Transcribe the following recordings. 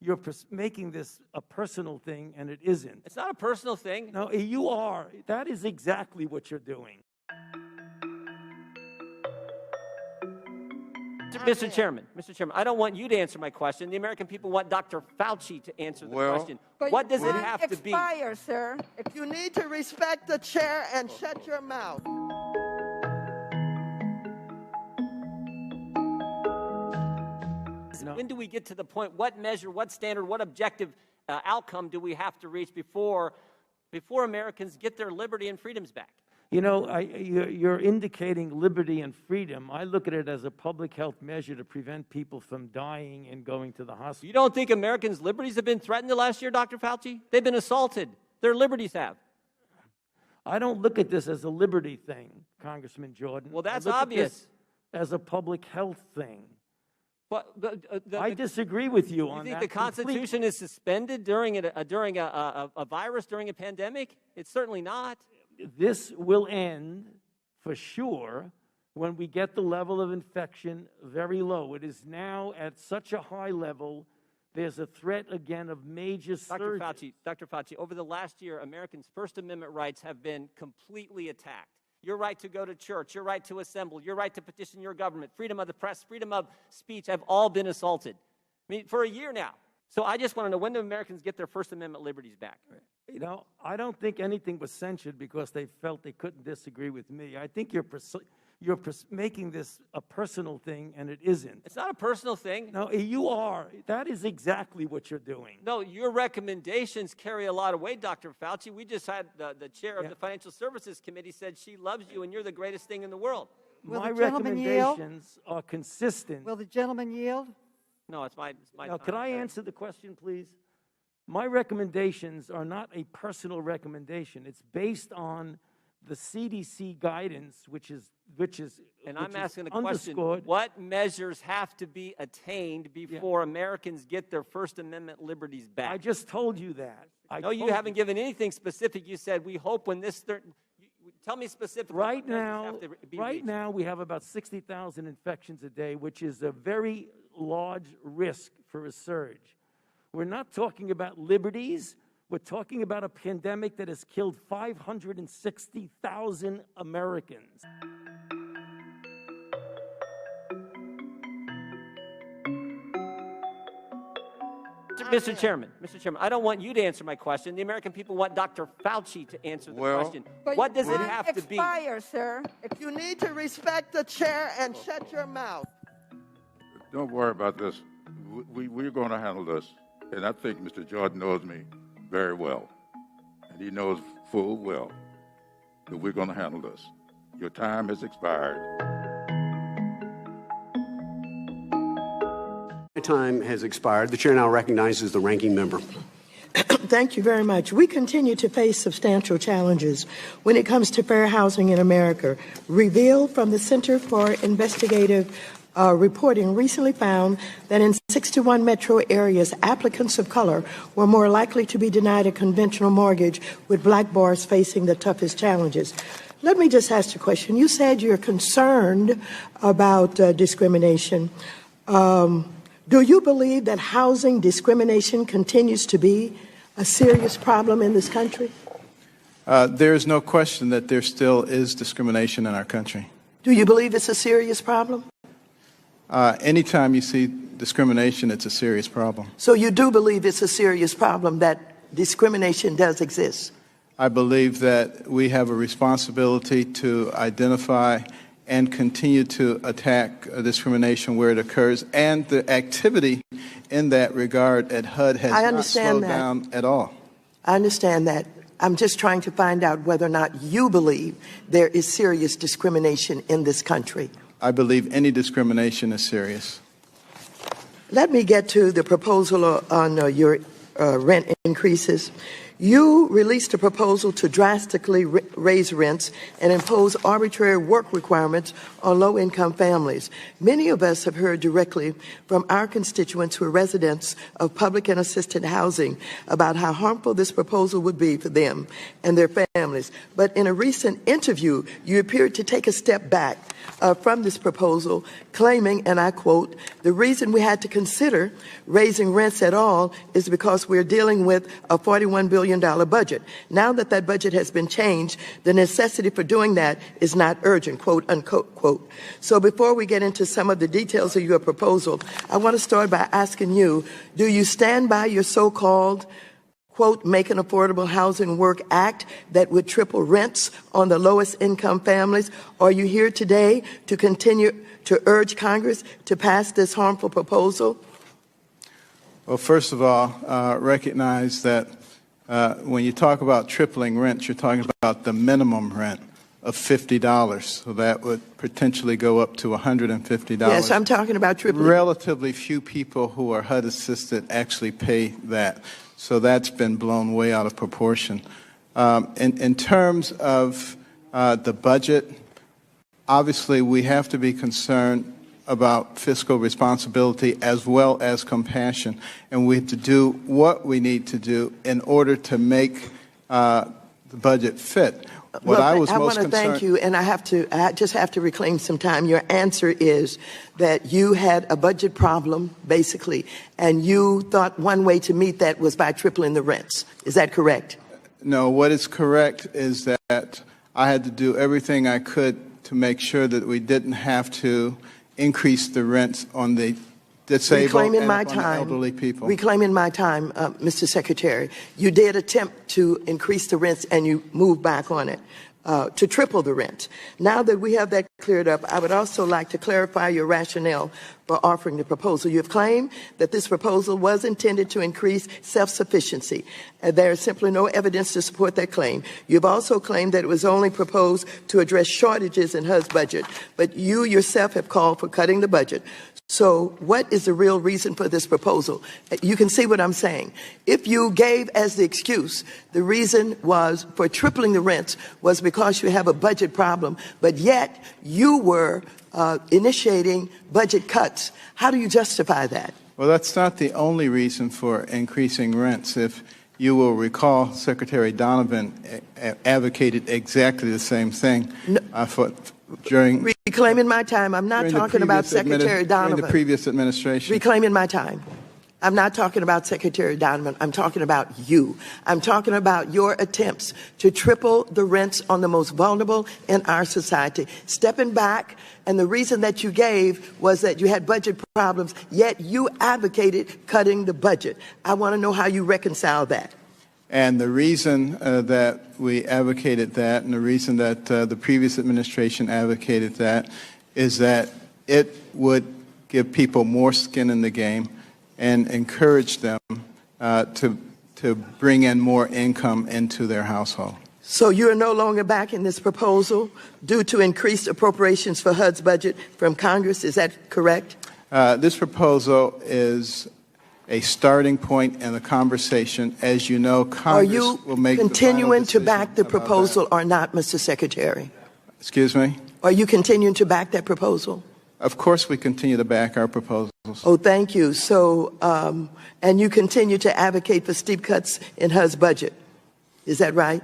You're making this a personal thing, and it isn't. It's not a personal thing. No, you are. That is exactly what you're doing. Mr. Chairman, I don't want you to answer my question. The American people want Dr. Fauci to answer the question. What does it have to be? Sir. If you need to respect the chair and shut your mouth. When do we get to the point? What measure, what standard, what objective outcome do we have to reach before Americans get their liberty and freedoms back? You know, you're indicating liberty and freedom. I look at it as a public health measure to prevent people from dying and going to the hospital. You don't think Americans' liberties have been threatened the last year, Dr. Fauci? They've been assaulted. Their liberties have. I don't look at this as a liberty thing, Congressman Jordan. Well, that's I look obvious. At this as a public health thing. But I disagree with you on that. You think the Constitution is suspended during a virus, during a pandemic? It's certainly not. This will end for sure when we get the level of infection very low. It is now at such a high level, there's a threat again of major surges. Dr. Fauci, over the last year, Americans' First Amendment rights have been completely attacked. Your right to go to church, your right to assemble, your right to petition your government, freedom of the press, freedom of speech have all been assaulted. I mean, for a year now. So I just want to know, when do Americans get their First Amendment liberties back? You know, I don't think anything was censored because they felt they couldn't disagree with me. I think you're making this a personal thing, and it isn't. It's not a personal thing. No, you are. That is exactly what you're doing. No, your recommendations carry a lot of weight, Dr. Fauci. We just had the chair of the Financial Services Committee said she loves you and you're the greatest thing in the world. My recommendations are consistent. Will the gentleman yield? No, it's my Now, time. could I answer the question, please? My recommendations are not a personal recommendation. It's based on the CDC guidance, which is and I'm asking the question: what measures have to be attained before Americans get their First Amendment liberties back? I just told you that. No, you haven't given anything specific. You said we hope when this. Tell me specifically. Right now, we have about 60,000 infections a day, which is a very large risk for a surge. We're not talking about liberties. We're talking about a pandemic that has killed 560,000 Americans. Mr. Chairman, I don't want you to answer my question. The American people want Dr. Fauci to answer the question. What does it have to be? Sir. If you need to respect the chair and shut your mouth. Don't worry about this. We're going to handle this. And I think Mr. Jordan knows me very well. And he knows full well that we're going to handle this. Your time has expired. My time has expired. The chair now recognizes the ranking member. Thank you very much. We continue to face substantial challenges when it comes to fair housing in America. Revealed from the Center for Investigative Reporting recently found that in 61 metro areas, applicants of color were more likely to be denied a conventional mortgage, with black borrowers facing the toughest challenges. Let me just ask you a question. You said you're concerned about discrimination. Do you believe that housing discrimination continues to be a serious problem in this country? There is no question that there still is discrimination in our country. Do you believe it's a serious problem? Anytime you see discrimination, it's a serious problem. So you do believe it's a serious problem, that discrimination does exist? I believe that we have a responsibility to identify and continue to attack discrimination where it occurs, and the activity in that regard at HUD has not slowed down at all. I understand that. I'm just trying to find out whether or not you believe there is serious discrimination in this country. I believe any discrimination is serious. Let me get to the proposal on your rent increases. You released a proposal to drastically raise rents and impose arbitrary work requirements on low-income families. Many of us have heard directly from our constituents who are residents of public and assisted housing about how harmful this proposal would be for them and their families. But in a recent interview, you appeared to take a step back from this proposal, claiming, and I quote, "The reason we had to consider raising rents at all is because we're dealing with a $41 billion budget. Now that that budget has been changed, the necessity for doing that is not urgent," quote, unquote, quote. So before we get into some of the details of your proposal, I want to start by asking you, do you stand by your so-called quote, "Make an Affordable Housing Work Act" that would triple rents on the lowest income families? Are you here today to continue to urge Congress to pass this harmful proposal? Well, first of all, recognize that when you talk about tripling rents, you're talking about the minimum rent of $50. So that would potentially go up to $150. Yes, I'm talking about tripling. Relatively few people who are HUD assisted actually pay that. So that's been blown way out of proportion. In terms of the budget, obviously we have to be concerned about fiscal responsibility as well as compassion, and we have to do what we need to do in order to make the budget fit. What I want to thank you, and I just have to reclaim some time. Your answer is that you had a budget problem, basically, and you thought one way to meet that was by tripling the rents. Is that correct? No, what is correct is that I had to do everything I could to make sure that we didn't have to increase the rents on the disabled and on the elderly people. Reclaiming my time, Mr. Secretary, you did attempt to increase the rents and you moved back on it to triple the rent. Now that we have that cleared up, I would also like to clarify your rationale for offering the proposal. You have claimed that this proposal was intended to increase self-sufficiency. There is simply no evidence to support that claim. You've also claimed that it was only proposed to address shortages in HUD's budget, but you yourself have called for cutting the budget. So what is the real reason for this proposal? You can see what I'm saying. If you gave as the excuse the reason was for tripling the rents was because you have a budget problem, but yet you were initiating budget cuts, how do you justify that? Well, that's not the only reason for increasing rents. If you will recall, Secretary Donovan advocated exactly the same thing during reclaiming my time. I'm not talking about Secretary Donovan. During the previous administration. Reclaiming my time. I'm not talking about Secretary Donovan. I'm talking about you. I'm talking about your attempts to triple the rents on the most vulnerable in our society. Stepping back, and the reason that you gave was that you had budget problems, yet you advocated cutting the budget. I want to know how you reconcile that. And the reason that we advocated that, and the reason that the previous administration advocated that, is that it would give people more skin in the game and encourage them to bring in more income into their household. So you are no longer backing this proposal due to increased appropriations for HUD's budget from Congress. Is that correct? This proposal is a starting point in the conversation. As you know, Congress will make the final decision. Are you continuing to back the proposal or not, Mr. Secretary? Excuse me? Are you continuing to back that proposal? Of course we continue to back our proposals. Oh, thank you. So, and you continue to advocate for steep cuts in HUD's budget. Is that right?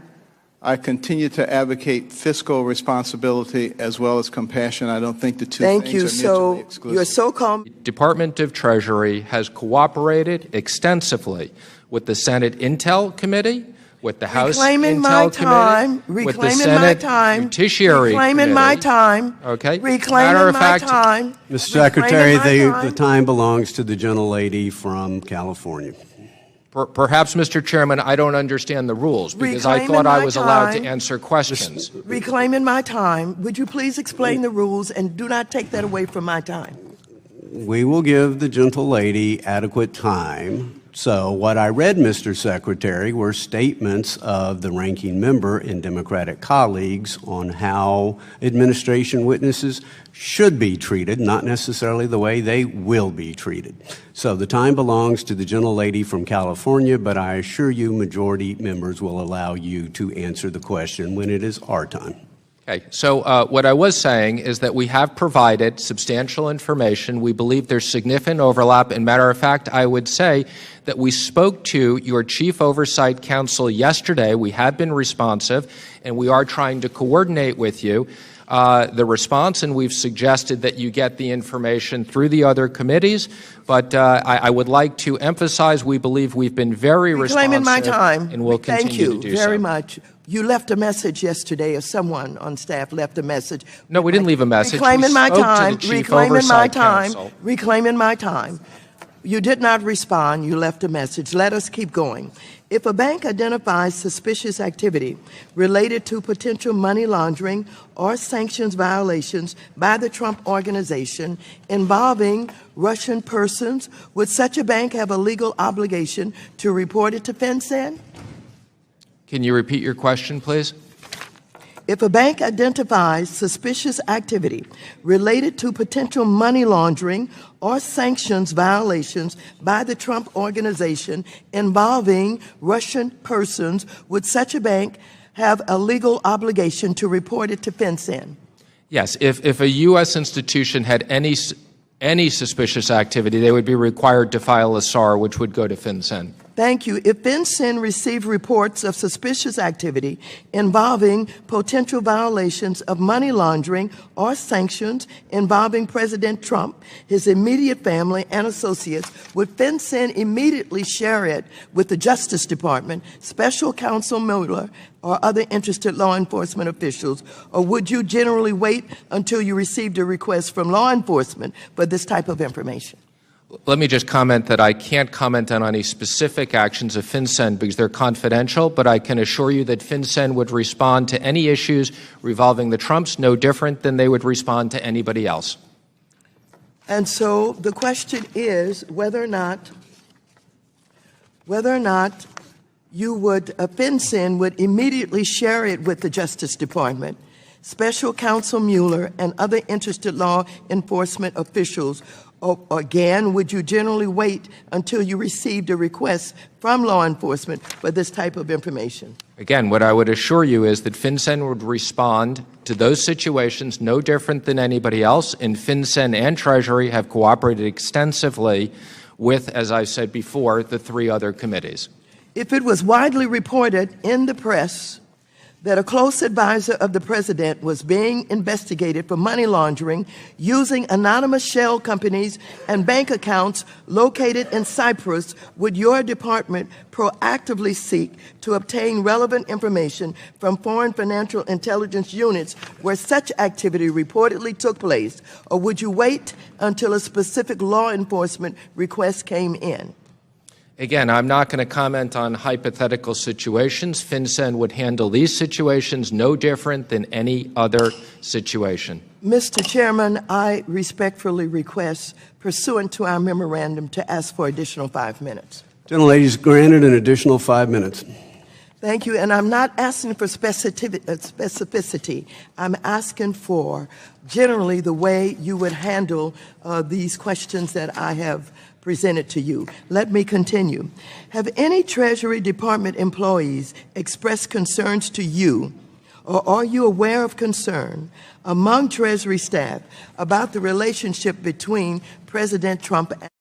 I continue to advocate fiscal responsibility as well as compassion. I don't think the two things are mutually exclusive. Your so-called Department of Treasury has cooperated extensively with the Senate Intel Committee, with the House Intel Committee, with the Senate Judiciary Committee. Reclaiming my time. Okay. Reclaiming my time. Mr. Secretary, the time belongs to the gentlelady from California. Perhaps, Mr. Chairman, I don't understand the rules because I thought I was allowed to answer questions. Reclaiming my time. Would you please explain the rules and do not take that away from my time? We will give the gentlelady adequate time So what I read, Mr. Secretary, were statements of the ranking member and Democratic colleagues on how administration witnesses should be treated, not necessarily the way they will be treated. So the time belongs to the gentlelady from California, but I assure you majority members will allow you to answer the question when it is our time. Okay, so what I was saying is that we have provided substantial information. We believe there's significant overlap. And matter of fact, I would say that we spoke to your Chief Oversight Council yesterday. We have been responsive, and we are trying to coordinate with you the response, and we've suggested that you get the information through the other committees. But I would like to emphasize we believe we've been very responsive. My time. And we'll continue to do so. Thank you very much. You left a message yesterday, or someone on staff left a message. No, we didn't leave a message. Reclaiming my time. Reclaiming my time. Reclaiming my time. You did not respond. You left a message. Let us keep going. If a bank identifies suspicious activity related to potential money laundering or sanctions violations by the Trump Organization involving Russian persons, would such a bank have a legal obligation to report it to FinCEN? Can you repeat your question, please? If a bank identifies suspicious activity related to potential money laundering or sanctions violations by the Trump Organization involving Russian persons, would such a bank have a legal obligation to report it to FinCEN? Yes. If a U.S. institution had any suspicious activity, they would be required to file a SAR, which would go to FinCEN. Thank you. If FinCEN received reports of suspicious activity involving potential violations of money laundering or sanctions involving President Trump, his immediate family, and associates, would FinCEN immediately share it with the Justice Department, Special Counsel Mueller, or other interested law enforcement officials? Or would you generally wait until you received a request from law enforcement for this type of information? Let me just comment that I can't comment on any specific actions of FinCEN because they're confidential, but I can assure you that FinCEN would respond to any issues revolving the Trumps no different than they would respond to anybody else. And so the question is whether or not you would, FinCEN would immediately share it with the Justice Department, Special Counsel Mueller, and other interested law enforcement officials. Or again, would you generally wait until you received a request from law enforcement for this type of information? Again, what I would assure you is that FinCEN would respond to those situations no different than anybody else, and FinCEN and Treasury have cooperated extensively with, as I said before, the three other committees. If it was widely reported in the press that a close advisor of the president was being investigated for money laundering using anonymous shell companies and bank accounts located in Cyprus, would your department proactively seek to obtain relevant information from foreign financial intelligence units where such activity reportedly took place, or would you wait until a specific law enforcement request came in? Again, I'm not going to comment on hypothetical situations. FinCEN would handle these situations no different than any other situation. Mr. Chairman, I respectfully request, pursuant to our memorandum, to ask for additional 5 minutes. Gentlelady is granted an additional 5 minutes. Thank you. And I'm not asking for specificity. I'm asking for generally the way you would handle these questions that I have presented to you. Let me continue. Have any Treasury Department employees expressed concerns to you, or are you aware of concern among Treasury staff about the relationship between President Trump and